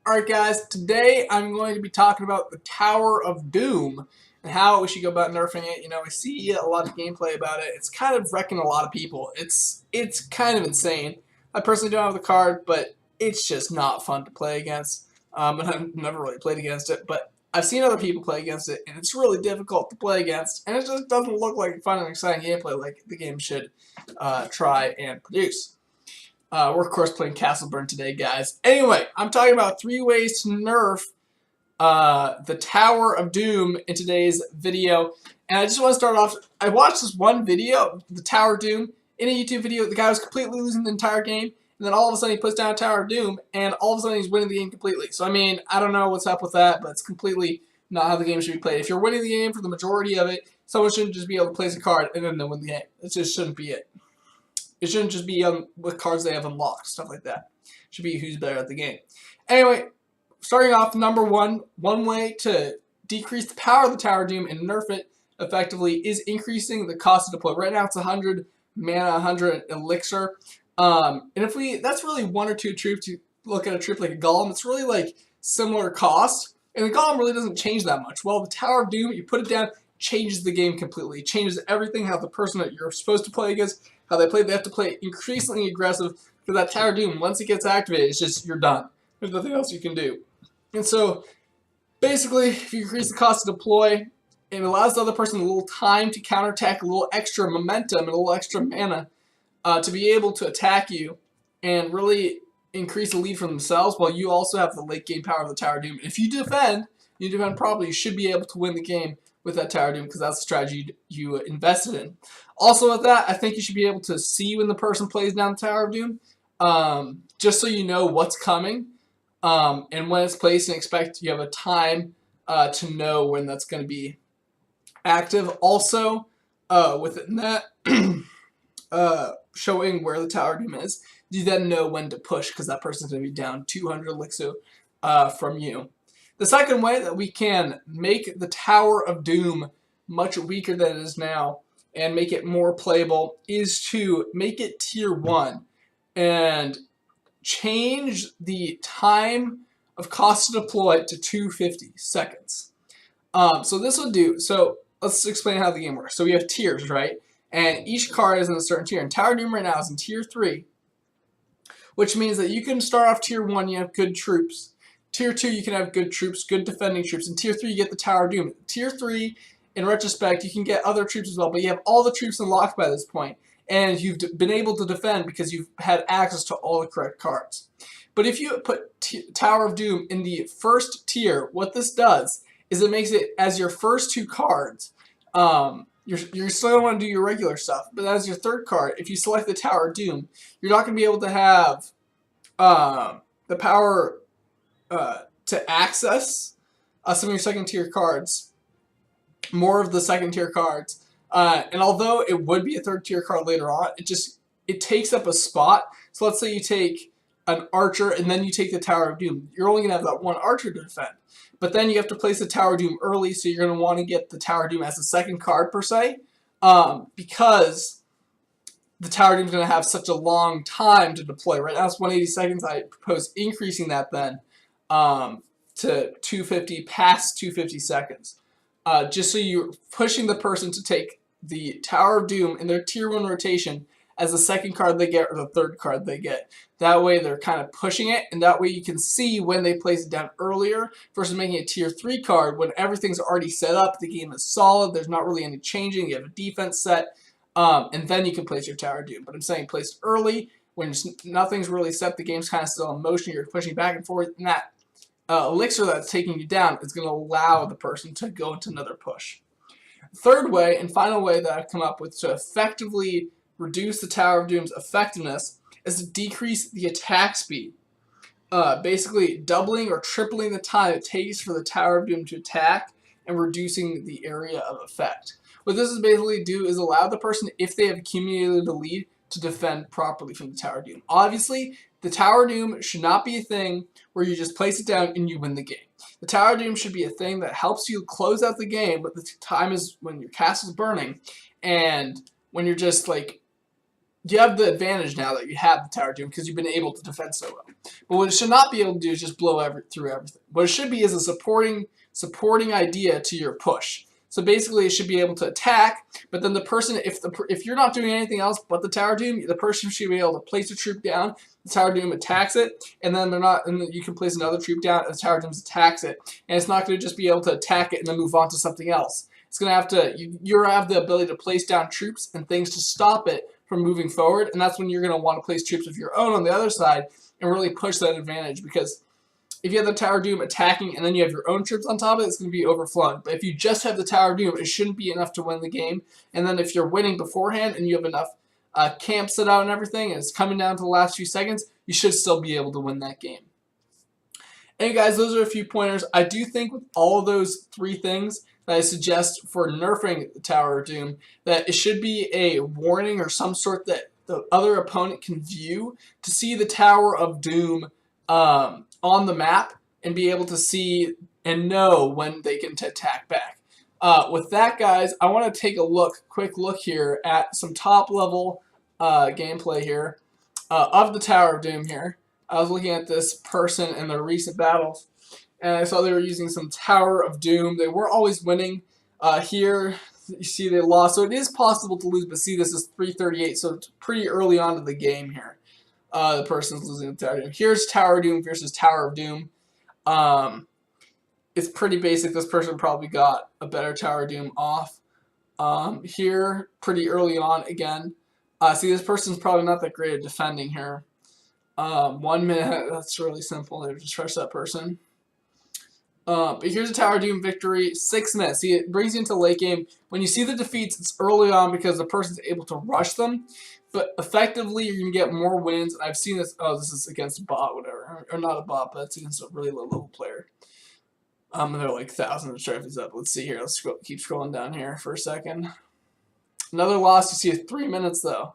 Alright guys, today I'm going to be talking about the Tower of Doom and how we should go about nerfing it. You know, I see a lot of gameplay about it. It's kind of wrecking a lot of people. It's kind of insane. I personally don't have the card, but it's just not fun to play against. And I've never really played against it, but I've seen other people play against it, and it's really difficult to play against, and it just doesn't look like fun and exciting gameplay like the game should try and produce. We're of course playing Castle Burn today, guys. Anyway, I'm talking about 3 ways to nerf the Tower of Doom in today's video. And I just want to start off, I watched this one video, the Tower of Doom, in a YouTube video. The guy was completely losing the entire game, and then all of a sudden he puts down Tower of Doom, and all of a sudden he's winning the game completely. So I mean, I don't know what's up with that, but it's completely not how the game should be played. If you're winning the game for the majority of it, someone shouldn't just be able to place a card and then win the game. It just shouldn't be it. It shouldn't just be what cards they have unlocked, stuff like that. It should be who's better at the game. Anyway, starting off, number one way to decrease the power of the Tower of Doom and nerf it effectively is increasing the cost to deploy. Right now it's 100 mana, 100 elixir. And that's really 1 or 2 troops. You look at a troop like a golem, it's really like similar cost. And the golem really doesn't change that much. Well, the Tower of Doom, you put it down, changes the game completely. It changes everything, how the person that you're supposed to play against, how they play. They have to play increasingly aggressive because that Tower of Doom, once it gets activated, it's just, you're done. There's nothing else you can do. And so, basically, if you increase the cost to deploy, it allows the other person a little time to counterattack, a little extra momentum, and a little extra mana to be able to attack you and really increase the lead for themselves, while you also have the late game power of the Tower of Doom. If you defend properly, you should be able to win the game with that Tower of Doom because that's the strategy you invested in. Also with that, I think you should be able to see when the person plays down the Tower of Doom, just so you know what's coming, and when it's placed, and expect you have a time to know when that's going to be active. Also, within that, showing where the Tower of Doom is, you then know when to push because that person's going to be down 200 elixir from you. The second way that we can make the Tower of Doom much weaker than it is now and make it more playable is to make it tier 1 and change the time of cost to deploy to 250 seconds. So this will do, so let's explain how the game works. So we have tiers, right? And each card is in a certain tier. And Tower of Doom right now is in tier 3, which means that you can start off tier 1, you have good troops. Tier 2, you can have good troops, good defending troops. In tier 3, you get the Tower of Doom. Tier 3, in retrospect, you can get other troops as well, but you have all the troops unlocked by this point, and you've been able to defend because you've had access to all the correct cards. But if you put Tower of Doom in the first tier, what this does is it makes it as your first 2 cards. You're still going to want to do your regular stuff, but as your third card, if you select the Tower of Doom, you're not going to be able to have the power to access some of your second tier cards, more of the second tier cards, and although it would be a third tier card later on, it takes up a spot. So let's say you take an archer and then you take the Tower of Doom. You're only going to have that one archer to defend, but then you have to place the Tower of Doom early, so you're going to want to get the Tower of Doom as a second card per se, because the Tower of Doom is going to have such a long time to deploy. Right now it's 180 seconds. I propose increasing that then to 250, past 250 seconds. Just so you're pushing the person to take the Tower of Doom in their tier 1 rotation as the second card they get or the third card they get. That way they're kind of pushing it, and that way you can see when they place it down earlier versus making a tier 3 card when everything's already set up, the game is solid, there's not really any changing, you have a defense set, and then you can place your Tower of Doom. But I'm saying place it early when nothing's really set, the game's kind of still in motion, you're pushing back and forth, and that elixir that's taking you down is going to allow the person to go into another push. Third way and final way that I've come up with to effectively reduce the Tower of Doom's effectiveness is to decrease the attack speed. Basically doubling or tripling the time it takes for the Tower of Doom to attack and reducing the area of effect. What this is basically do is allow the person, if they have accumulated a lead, to defend properly from the Tower of Doom. Obviously, the Tower of Doom should not be a thing where you just place it down and you win the game. The Tower of Doom should be a thing that helps you close out the game, but the time is when your castle's burning, and when you're just like you have the advantage now that you have the Tower of Doom because you've been able to defend so well. But what it should not be able to do is just blow through everything. What it should be is a supporting idea to your push. So basically, it should be able to attack, but then the person, if you're not doing anything else but the Tower of Doom, the person should be able to place a troop down. The Tower of Doom attacks it, and then you can place another troop down, and the Tower of Doom attacks it, and it's not going to just be able to attack it and then move on to something else. It's going to have to you have the ability to place down troops and things to stop it from moving forward, and that's when you're going to want to place troops of your own on the other side and really push that advantage, because if you have the Tower of Doom attacking and then you have your own troops on top of it, it's going to be overflowing. But if you just have the Tower of Doom, it shouldn't be enough to win the game. And then if you're winning beforehand and you have enough camps set out and everything, and it's coming down to the last few seconds, you should still be able to win that game. Hey guys, those are a few pointers. I do think with all of those three things that I suggest for nerfing the Tower of Doom, that it should be a warning or some sort that the other opponent can view to see the Tower of Doom on the map and be able to see and know when they can attack back. With that, guys, I want to take a quick look here at some top level gameplay here of the Tower of Doom here. I was looking at this person in their recent battles, and I saw they were using some Tower of Doom. They were always winning. Here, you see they lost, so it is possible to lose, but see, this is 338, so it's pretty early on in the game here. The person's losing the Tower of Doom. Here's Tower of Doom versus Tower of Doom. It's pretty basic. This person probably got a better Tower of Doom off. Here, pretty early on again. See, this person's probably not that great at defending here. 1 minute, that's really simple. They just rush that person. But here's a Tower of Doom victory, 6 minutes. See, it brings you into the late game. When you see the defeats, it's early on because the person's able to rush them. But effectively, you're going to get more wins. And I've seen this. Oh, this is against a bot, whatever. Or not a bot, but it's against a really low-level player. And they're like thousands of trophies up. Let's see here. Let's keep scrolling down here for a second. Another loss. You see 3 minutes, though.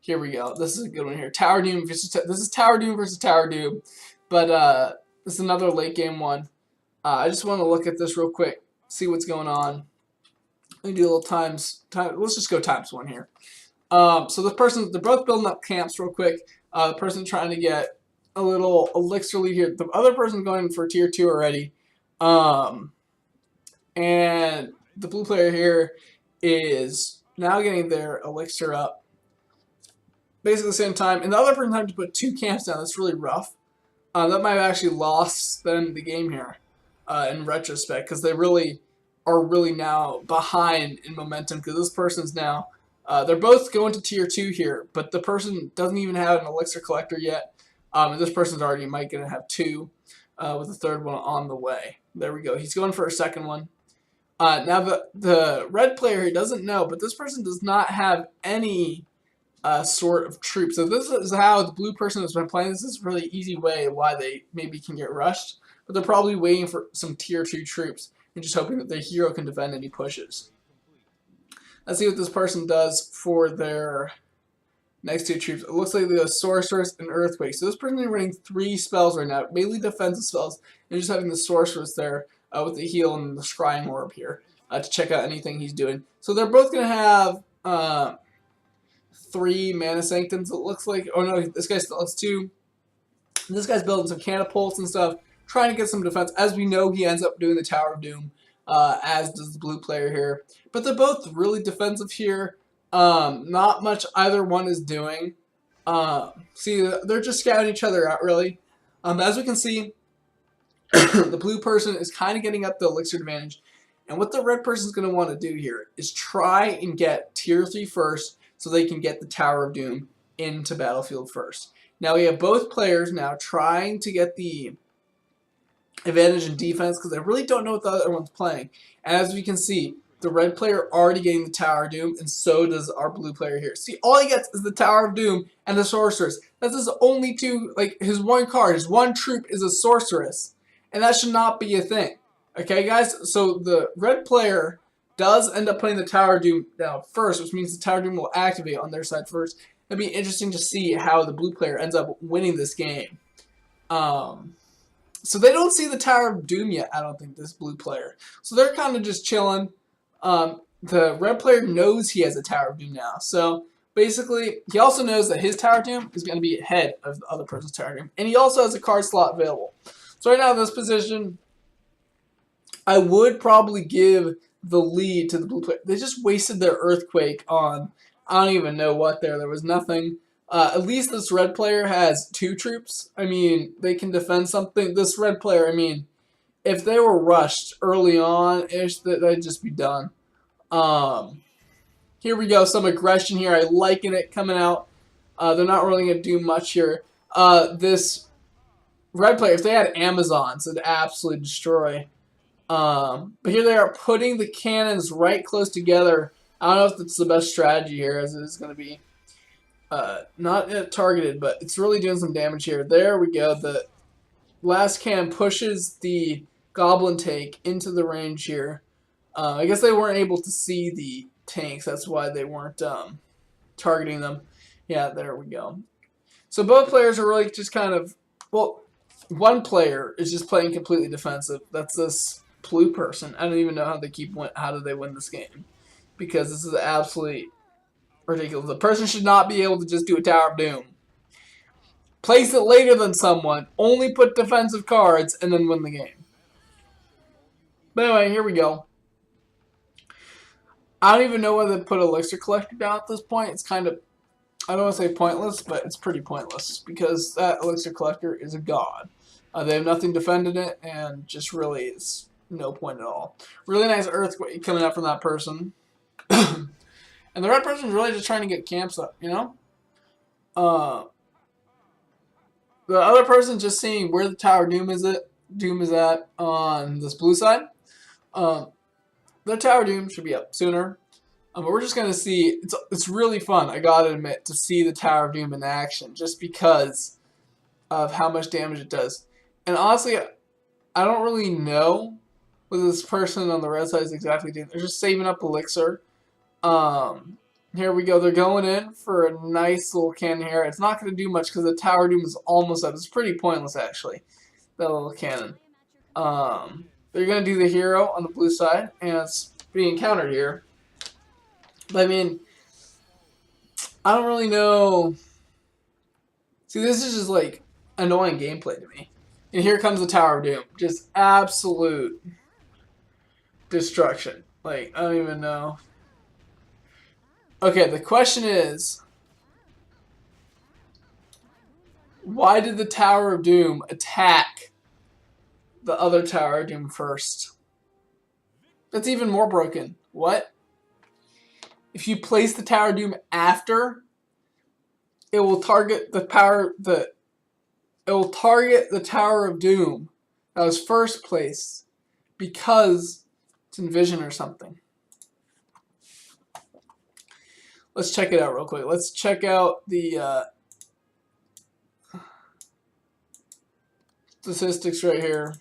Here we go. This is a good one here. Tower Doom versus this is Tower Doom versus Tower Doom. But this is another late game one. I just want to look at this real quick, see what's going on. Let me do a little times. Let's just go times one here. So this person, they're both building up camps real quick. The person trying to get a little elixir lead here. The other person going for tier 2 already. And the blue player here is now getting their elixir up. Basically the same time. And the other person having to put 2 camps down. That's really rough. That might have actually lost them the game here in retrospect, because they are really now behind in momentum, because this person's now, they're both going to tier 2 here, but the person doesn't even have an elixir collector yet, and this person's already might going to have 2 with the third one on the way. There we go. He's going for a second one. Now the red player here doesn't know, but this person does not have any sort of troops. So this is how the blue person has been playing. This is a really easy way why they maybe can get rushed, but they're probably waiting for some tier 2 troops and just hoping that their hero can defend any pushes. Let's see what this person does for their next 2 troops. It looks like they go Sorceress and Earthquake. So this person is running 3 spells right now, mainly defensive spells, and just having the Sorceress there with the heal and the Scrying Orb here to check out anything he's doing. So they're both going to have 3 Mana Sanctums, it looks like. Oh no, this guy still has 2. This guy's building some catapults and stuff, trying to get some defense. As we know, he ends up doing the Tower of Doom, as does the blue player here. But they're both really defensive here. Not much either one is doing. See, they're just scouting each other out, really. As we can see, the blue person is kind of getting up the elixir advantage. And what the red person is going to want to do here is try and get tier 3 first, so they can get the Tower of Doom into battlefield first. Now we have both players now trying to get the advantage in defense, because they really don't know what the other one's playing. And as we can see, the red player already getting the Tower of Doom, and so does our blue player here. See, all he gets is the Tower of Doom and the Sorceress. That's his only 2, like his 1 card, his 1 troop is a Sorceress. And that should not be a thing. Okay, guys? So the red player does end up putting the Tower of Doom down first, which means the Tower of Doom will activate on their side first. It'll be interesting to see how the blue player ends up winning this game. So they don't see the Tower of Doom yet, I don't think, this blue player. So they're kind of just chilling. the red player knows he has a Tower of Doom now. So basically, he also knows that his Tower of Doom is going to be ahead of the other person's Tower of Doom. And he also has a card slot available. So right now in this position, I would probably give the lead to the blue player. They just wasted their Earthquake on, I don't even know what there. There was nothing. At least this red player has 2 troops. I mean, they can defend something. This red player, I mean, if they were rushed early on-ish, they'd just be done. Here we go. Some aggression here. I liking it coming out. They're not really going to do much here. This red player, if they had Amazons, it'd absolutely destroy. But here they are putting the cannons right close together. I don't know if that's the best strategy here, as it is going to be not targeted, but it's really doing some damage here. There we go. The last cannon pushes the goblin tank into the range here. I guess they weren't able to see the tanks. That's why they weren't targeting them. Yeah, there we go. So both players are really just kind of, well, one player is just playing completely defensive. That's this blue person. I don't even know how do they win this game, because this is absolutely ridiculous. The person should not be able to just do a Tower of Doom. Place it later than someone, only put defensive cards, and then win the game. But anyway, here we go. I don't even know whether to put Elixir Collector down at this point. It's kind of, I don't want to say pointless, but it's pretty pointless, because that Elixir Collector is a god. They have nothing defending it, and just really is no point at all. Really nice Earthquake coming out from that person. And the red person's really just trying to get camps up, you know? The other person just seeing where the Tower of Doom is at on this blue side. The Tower of Doom should be up sooner. But we're just going to see, it's really fun, I gotta admit, to see the Tower of Doom in action, just because of how much damage it does. And honestly, I don't really know what this person on the red side is exactly doing. They're just saving up Elixir. Here we go. They're going in for a nice little cannon here. It's not going to do much because the Tower of Doom is almost up. It's pretty pointless, actually, that little cannon. They're going to do the hero on the blue side, and it's being countered here. But, I mean, I don't really know. See, this is just, like, annoying gameplay to me. And here comes the Tower of Doom. Just absolute destruction. Like, I don't even know. Okay, the question is, why did the Tower of Doom attack the other Tower of Doom first? That's even more broken. What? If you place the Tower of Doom after, it will target the Tower of Doom that was first place because it's in vision or something. Let's check it out real quick. Let's check out the statistics right here.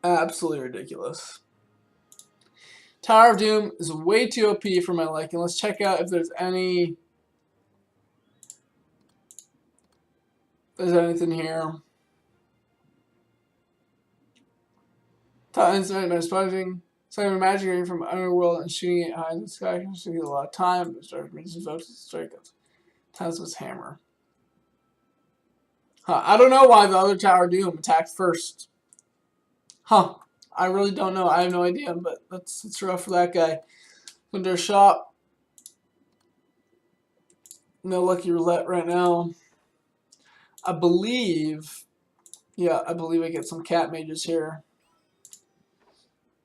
Absolutely ridiculous. Tower of Doom is way too OP for my liking. Let's check out if there's anything here. Titans by sponging. Second magic from underworld and shooting it high in the sky can take a lot of time. But start reaching votes to strike us. Times with hammer. Huh. I don't know why the other Tower of Doom attacked first. Huh. I really don't know. I have no idea, but that's rough for that guy. Under shop. No lucky roulette right now. I believe I get some cat mages here.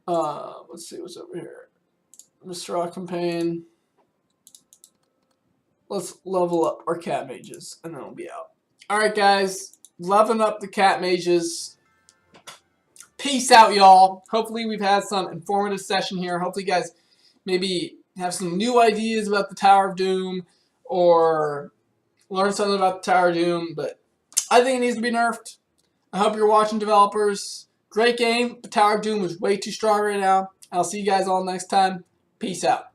Let's see what's over here. Mr. Rock campaign. Let's level up our cat mages, and then we'll be out. Alright, guys. Leveling up the cat mages. Peace out, y'all. Hopefully we've had some informative session here. Hopefully you guys maybe have some new ideas about the Tower of Doom, or learn something about the Tower of Doom, but I think it needs to be nerfed. I hope you're watching, developers. Great game. The Tower of Doom is way too strong right now. I'll see you guys all next time. Peace out.